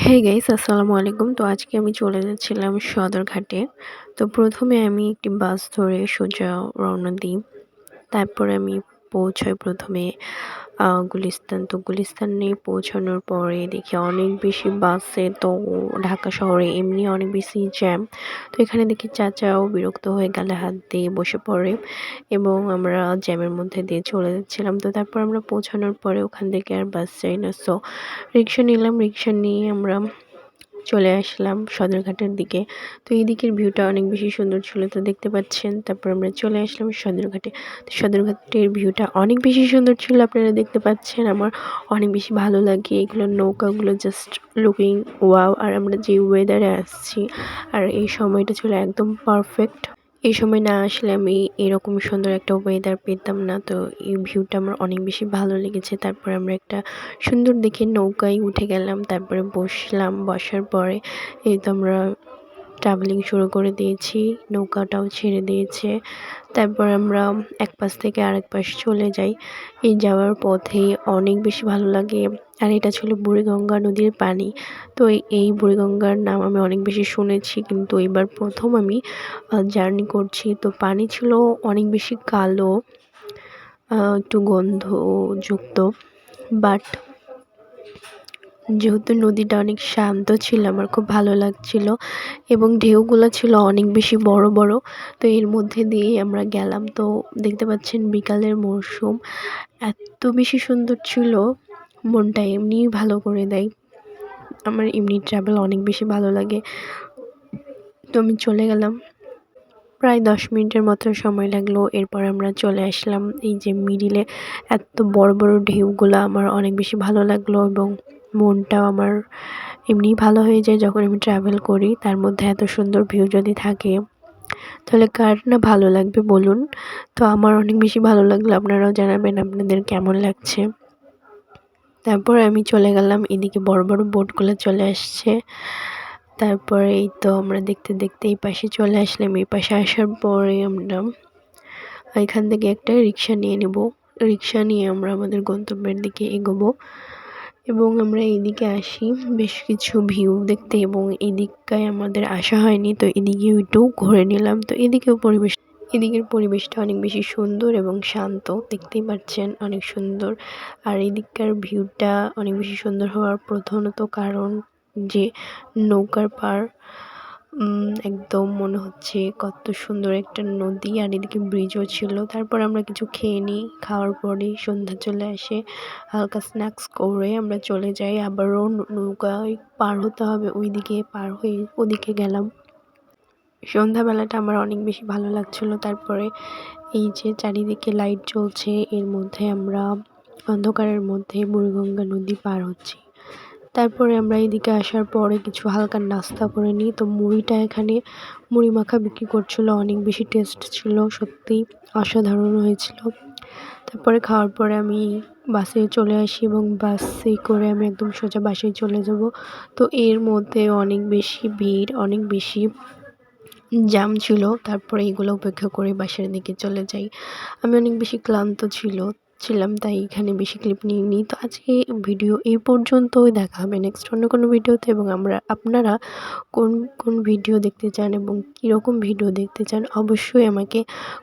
Hey guys, আসসালামু আলাইকুম। তো আজকে আমি চলে যাচ্ছিলাম সদরঘাটে। তো প্রথমে আমি একটি বাস ধরে সোজা রওনা দিই। তারপরে আমি পৌঁছাই প্রথমে গুলিস্তান। তো গুলিস্তানে পৌঁছানোর পরে দেখি অনেক বেশি বাসে, তো ঢাকা শহরে এমনি অনেক বেশি জ্যাম। তো এখানে দেখি চাচাও বিরক্ত হয়ে গালে হাত দিয়ে বসে পড়ে এবং আমরা জ্যামের মধ্যে দিয়ে চলে যাচ্ছিলাম। তো তারপর আমরা পৌঁছানোর পরে ওখান থেকে আর বাস যাই না। সো রিক্সা নিলাম। রিক্সা নিয়ে আমরা চলে আসলাম সদরঘাটের দিকে। তো এই দিকের ভিউটা অনেক বেশি সুন্দর ছিল, তো দেখতে পাচ্ছেন। তারপর আমরা চলে আসলাম সদরঘাটে। তো সদরঘাটের ভিউটা অনেক বেশি সুন্দর ছিল, আপনারা দেখতে পাচ্ছেন। আমার অনেক বেশি ভালো লাগে এগুলো, নৌকাগুলো জাস্ট লুকিং ওয়াও। আর আমরা যে ওয়েদারে আসছি আর এই সময়টা ছিল একদম পারফেক্ট। এই সময় না আসলে আমি এরকম সুন্দর একটা ওয়েদার পেতাম না। তো এই ভিউটা আমার অনেক বেশি ভালো লেগেছে। তারপরে আমরা একটা সুন্দর দেখে নৌকায় উঠে গেলাম, তারপরে বসলাম। বসার পরে এই তো আমরা ট্রাভেলিং শুরু করে দিয়েছি, নৌকাটাও ছেড়ে দিয়েছে। তারপর আমরা এক পাশ থেকে আরেক পাশ চলে যাই। এই যাওয়ার পথে অনেক বেশি ভালো লাগে। আর এটা ছিল বুড়িগঙ্গা নদীর পানি। তো এই বুড়িগঙ্গার নাম আমি অনেক বেশি শুনেছি, কিন্তু এবার প্রথম আমি জার্নি করছি। তো পানি ছিল অনেক বেশি কালো, একটু গন্ধযুক্ত, বাট যেহেতু নদীটা অনেক শান্ত ছিল আমার খুব ভালো লাগছিল এবং ঢেউগুলো ছিল অনেক বেশি বড় বড়। তো এর মধ্যে দিয়েই আমরা গেলাম। তো দেখতে পাচ্ছেন বিকালের মরশুম এত বেশি সুন্দর ছিল, মনটা এমনিই ভালো করে দেয়। আমার এমনি ট্রাভেল অনেক বেশি ভালো লাগে। তো আমি চলে গেলাম, প্রায় 10 মিনিটের মতো সময় লাগলো। এরপর আমরা চলে আসলাম এই যে মিডিলে। এত বড় বড় ঢেউগুলো আমার অনেক বেশি ভালো লাগলো এবং মনটাও আমার এমনিই ভালো হয়ে যায় যখন আমি ট্রাভেল করি। তার মধ্যে এত সুন্দর ভিউ যদি থাকে তাহলে কার না ভালো লাগবে বলুন। তো আমার অনেক বেশি ভালো লাগলো, আপনারাও জানাবেন আপনাদের কেমন লাগছে। তারপর আমি চলে গেলাম এদিকে, বড় বড় বোটগুলো চলে আসছে। তারপরে এই তো আমরা দেখতে দেখতে এই পাশে চলে আসলাম। এই পাশে আসার পরে আমরা এখান থেকে একটা রিক্সা নিয়ে নেব। রিক্সা নিয়ে আমরা আমাদের গন্তব্যের দিকে এগোবো এবং আমরা এইদিকে আসি বেশ কিছু ভিউ দেখতে, এবং এদিকটায় আমাদের আসা হয়নি, তো এদিকেও একটু ঘুরে নিলাম। তো এদিকের পরিবেশটা অনেক বেশি সুন্দর এবং শান্ত, দেখতেই পাচ্ছেন অনেক সুন্দর। আর এদিককার ভিউটা অনেক বেশি সুন্দর হওয়ার প্রধানত কারণ যে নৌকার পার, একদম মনে হচ্ছে কত সুন্দর একটা নদী। আর এদিকে ব্রিজও ছিল। তারপর আমরা কিছু খেয়ে নিই, খাওয়ার পরে সন্ধ্যা চলে আসে। হালকা স্ন্যাক্স করে আমরা চলে যাই, আবারও নৌকায় পার হতে হবে ওইদিকে। পার হয়ে ওদিকে গেলাম। সন্ধ্যাবেলাটা আমার অনেক বেশি ভালো লাগছিল। তারপরে এই যে চারিদিকে লাইট জ্বলছে, এর মধ্যে আমরা অন্ধকারের মধ্যে বুড়িগঙ্গা নদী পার হচ্ছি। তারপরে আমরা এদিকে আসার পরে কিছু হালকা নাস্তা করে নিই। তো মুড়িটা এখানে মুড়ি মাখা বিক্রি করছিল, অনেক বেশি টেস্ট ছিল, সত্যি অসাধারণ হয়েছিল। তারপরে খাওয়ার পরে আমি বাসে চলে আসি এবং বাসে করে আমি একদম সোজা বাসায় চলে যাব। তো এর মধ্যে অনেক বেশি ভিড়, অনেক বেশি জ্যাম ছিল। তারপরে এগুলো উপেক্ষা করে বাসার দিকে চলে যাই। আমি অনেক বেশি ক্লান্ত ছিলাম, তাই এখানে বেশি ক্লিপ নিইনি। তো আজকে ভিডিও এই পর্যন্তই, দেখা হবে নেক্সট অন্য কোনো ভিডিওতে। এবং আপনারা কোন কোন ভিডিও দেখতে চান এবং কীরকম ভিডিও দেখতে চান অবশ্যই আমাকে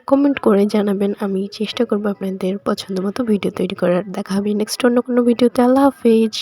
কমেন্ট করে জানাবেন। আমি চেষ্টা করব আপনাদের পছন্দ মতো ভিডিও তৈরি করার। দেখা হবে নেক্সট অন্য কোনো ভিডিওতে। আল্লাহ হাফেজ।